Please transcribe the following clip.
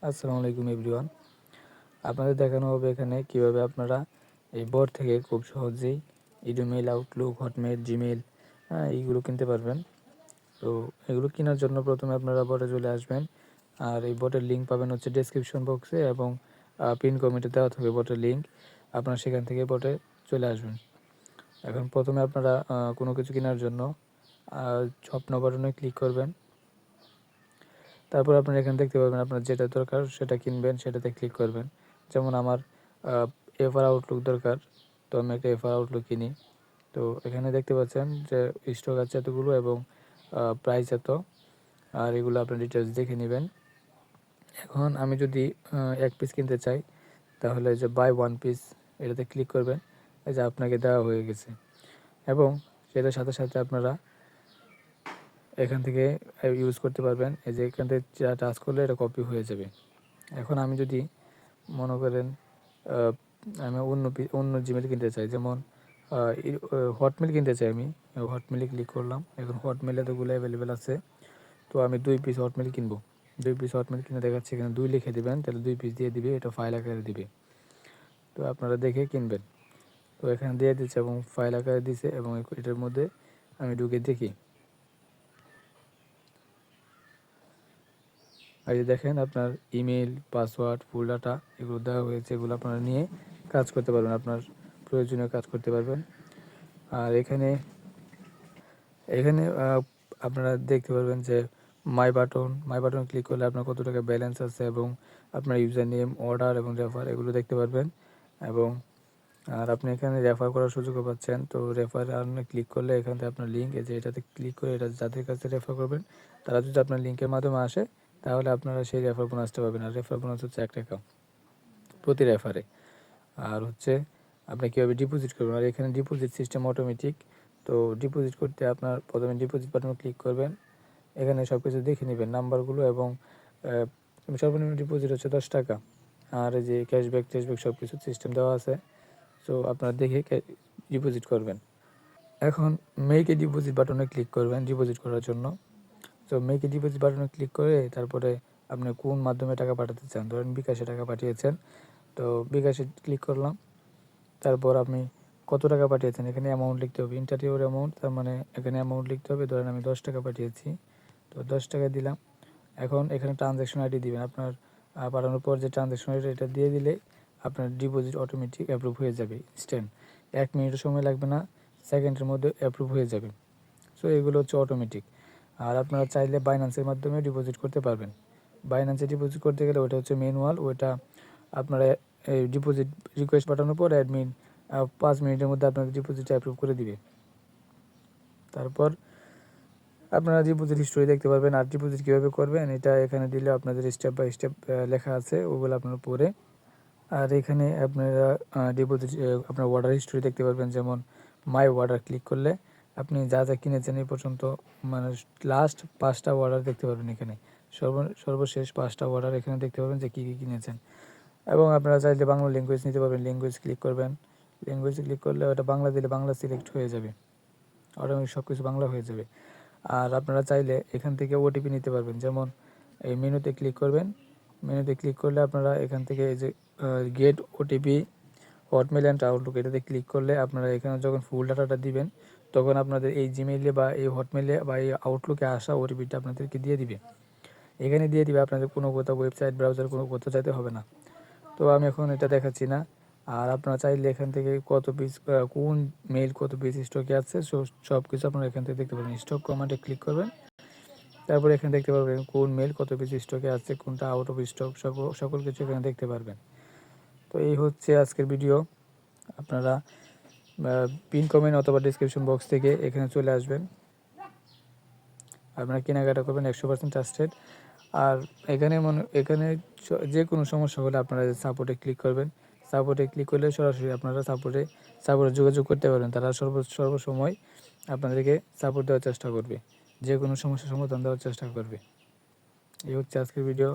আসসালামু আলাইকুম এভরিওয়ান। আপনাদের দেখানো হবে এখানে কিভাবে আপনারা এই বট থেকে খুব সহজেই ইমেল, আউটলুক, হটমেল, জিমেল এইগুলো কিনতে পারবেন। তো এগুলো কেনার জন্য প্রথমে আপনারা বটে চলে আসবেন। আর এই বটের লিঙ্ক পাবেন হচ্ছে ডেসক্রিপশন বক্সে এবং পিন কমেন্টে দেওয়া থাকবে বটের লিঙ্ক। আপনারা সেখান থেকে বটে চলে আসবেন। এখন প্রথমে আপনারা কোনো কিছু কেনার জন্য স্বপ্ন বাটনে ক্লিক করবেন। তারপর আপনারা এখানে দেখতে পাবেন আপনার যেটা দরকার সেটা কিনবেন, সেটাতে ক্লিক করবেন। যেমন আমার এফআর আউটলুক দরকার, তো আমি একটা এফআর আউটলুক কিনি। তো এখানে দেখতে পাচ্ছেন যে স্টক আছে এতগুলো এবং প্রাইস এত, আর এগুলো আপনার ডিটেলস দেখে নেবেন। এখন আমি যদি এক পিস কিনতে চাই তাহলে যে বাই ওয়ান পিস এটাতে ক্লিক করবেন, এই যে আপনাকে দেওয়া হয়ে গেছে। এবং সেটার সাথে সাথে আপনারা এখান থেকে ইউজ করতে পারবেন। এই যে এখান থেকে টাচ করলে এটা কপি হয়ে যাবে। এখন আমি যদি মনে করেন আমি অন্য জিমেল কিনতে চাই, যেমন হটমেল কিনতে চাই, আমি হটমেলে ক্লিক করলাম। এখন হটমেলে এতগুলো অ্যাভেলেবেল আছে, তো আমি 2 পিস হটমেল কিনবো। 2 পিস হটমেল কিনে দেখাচ্ছি, এখানে 2 লিখে দেবেন, তাহলে 2 পিস দিয়ে দিবে, এটা ফাইল আকারে দিবে। তো আপনারা দেখে কিনবেন। তো এখানে দিয়ে দিচ্ছে এবং ফাইল আকারে দিছে এবং এটার মধ্যে আমি ঢুকে দেখি। আর এই দেখেন আপনার ইমেল, পাসওয়ার্ড, ফুল ডাটা এগুলো দেওয়া হয়েছে, এগুলো আপনারা নিয়ে কাজ করতে পারবেন, আপনার প্রয়োজনীয় কাজ করতে পারবেন। আর এখানে এখানে আপনারা দেখতে পারবেন যে মাই বাটন ক্লিক করলে আপনার কত টাকা ব্যালেন্স আছে এবং আপনার ইউজার নেম, অর্ডার এবং রেফার এগুলো দেখতে পারবেন। এবং আর আপনি এখানে রেফার করার সুযোগও পাচ্ছেন। তো রেফার আপনি ক্লিক করলে এখান থেকে আপনার লিঙ্ক, এই যে এটাতে ক্লিক করে এটা যাদের কাছে রেফার করবেন তারা যদি আপনার লিঙ্কের মাধ্যমে আসে তাহলে আপনারা সেই রেফার বোনাসটা পাবেন। আর রেফার বোনাস হচ্ছে 1 টাকা প্রতি রেফারে। আর হচ্ছে আপনি কীভাবে ডিপোজিট করবেন, আর এখানে ডিপোজিট সিস্টেম অটোমেটিক। তো ডিপোজিট করতে আপনার প্রথমে ডিপোজিট বাটনে ক্লিক করবেন, এখানে সব কিছু দেখে নেবেন নাম্বারগুলো এবং সর্বনিম্ন ডিপোজিট হচ্ছে 10 টাকা। আর এই যে ক্যাশব্যাক সব কিছু সিস্টেম দেওয়া আছে, তো আপনারা দেখে ডিপোজিট করবেন। এখন মেক এ ডিপোজিট বাটনে ক্লিক করবেন ডিপোজিট করার জন্য। তো মেক এ ডিপোজিট বাটনে ক্লিক করে তারপরে আপনি কোন মাধ্যমে টাকা পাঠাতে চান, ধরেন বিকাশে টাকা পাঠিয়েছেন, তো বিকাশে ক্লিক করলাম। তারপর আপনি কত টাকা পাঠিয়েছেন এখানে অ্যামাউন্ট লিখতে হবে, ইন্টারভিউর অ্যামাউন্ট, তার মানে এখানে অ্যামাউন্ট লিখতে হবে। ধরেন আমি 10 টাকা পাঠিয়েছি, তো 10 টাকা দিলাম। এখন এখানে ট্রানজ্যাকশন আইডি দিবেন, আপনার পাঠানোর পর যে ট্রানজ্যাকশন আইডি এটা দিয়ে দিলে আপনার ডিপোজিট অটোমেটিক অ্যাপ্রুভ হয়ে যাবে ইনস্ট্যান্ট। 1 মিনিটও সময় লাগবে না, সেকেন্ডের মধ্যে অ্যাপ্রুভ হয়ে যাবে। সো এগুলো হচ্ছে অটোমেটিক। আর আপনারা চাইলে বাইন্যান্সের মাধ্যমে ডিপোজিট করতে পারবেন। বাইন্যান্সে ডিপোজিট করতে গেলে ওটা হচ্ছে ম্যানুয়াল, ওইটা আপনারা এই ডিপোজিট রিকোয়েস্ট পাঠানোর পর অ্যাডমিন 5 মিনিটের মধ্যে আপনাদের ডিপোজিট অ্যাপ্রুভ করে দিবে। তারপর আপনারা ডিপোজিট হিস্টোরি দেখতে পারবেন। আর ডিপোজিট কীভাবে করবেন এটা এখানে দিলে আপনাদের স্টেপ বাই স্টেপ লেখা আছে, ওগুলো আপনারা পড়ে। আর এখানে আপনারা ডিপোজিট আপনার অর্ডার হিস্টোরি দেখতে পারবেন, যেমন মাই অর্ডার ক্লিক করলে আপনি যা যা কিনেছেন এই পর্যন্ত, মানে লাস্ট 5টা অর্ডার দেখতে পারবেন এখানে। সর্বশেষ 5টা অর্ডার এখানে দেখতে পাবেন যে কী কী কিনেছেন। এবং আপনারা চাইলে বাংলা ল্যাঙ্গুয়েজ নিতে পারবেন, ল্যাঙ্গুয়েজ ক্লিক করবেন। ল্যাঙ্গুয়েজে ক্লিক করলে ওটা বাংলা দিলে বাংলা সিলেক্ট হয়ে যাবে, অটোমেটিক সব কিছু বাংলা হয়ে যাবে। আর আপনারা চাইলে এখান থেকে ওটিপি নিতে পারবেন, যেমন এই মেনুতে ক্লিক করবেন। মেনুতে ক্লিক করলে আপনারা এখান থেকে এই যে gate OTP Hotmail and Outlook এটাতে ক্লিক করলে আপনারা এখানে যখন ফুল ডাটাটা দিবেন তখন আপনাদের এই জিমেইলে বা এই হটমেলে বা এই আউটলুকে আসা ওটিপিটা আপনাদেরকে দিয়ে দিবে, এখানে দিয়ে দিবে। আপনাদের কোনো কোথাও ওয়েবসাইট ব্রাউজার কোনো কোথাও যেতে হবে না। তো আমি এখন এটা দেখাচ্ছি না। আর আপনারা চাইলে এখান থেকে কত পিস কোন মেইল কত পিস স্টকে আছে সব কিছু আপনারা এখান থেকে দেখতে পাবেন। স্টক কমান্ডে ক্লিক করবেন, তারপরে এখানে দেখতে পারবেন কোন মেইল কত পিস স্টকে আছে, কোনটা আউট অফ স্টক, সকল কিছু এখানে দেখতে পারবেন। তো এই হচ্ছে আজকের ভিডিও। আপনারা পিন কমেন্ট অথবা ডিসক্রিপশন বক্স থেকে এখানে চলে আসবেন, আপনারা কেনাকাটা করবেন 100% ট্রাস্টেড। আর এখানে যে কোনো সমস্যা হলে আপনারা সাপোর্টে ক্লিক করবেন। সাপোর্টে ক্লিক করলে সরাসরি আপনারা সাপোর্টে যোগাযোগ করতে পারবেন। তারা সর্বসময় আপনাদেরকে সাপোর্ট দেওয়ার চেষ্টা করবে, যে কোনো সমস্যার সমাধান দেওয়ার চেষ্টা করবে। এই হচ্ছে আজকের ভিডিও।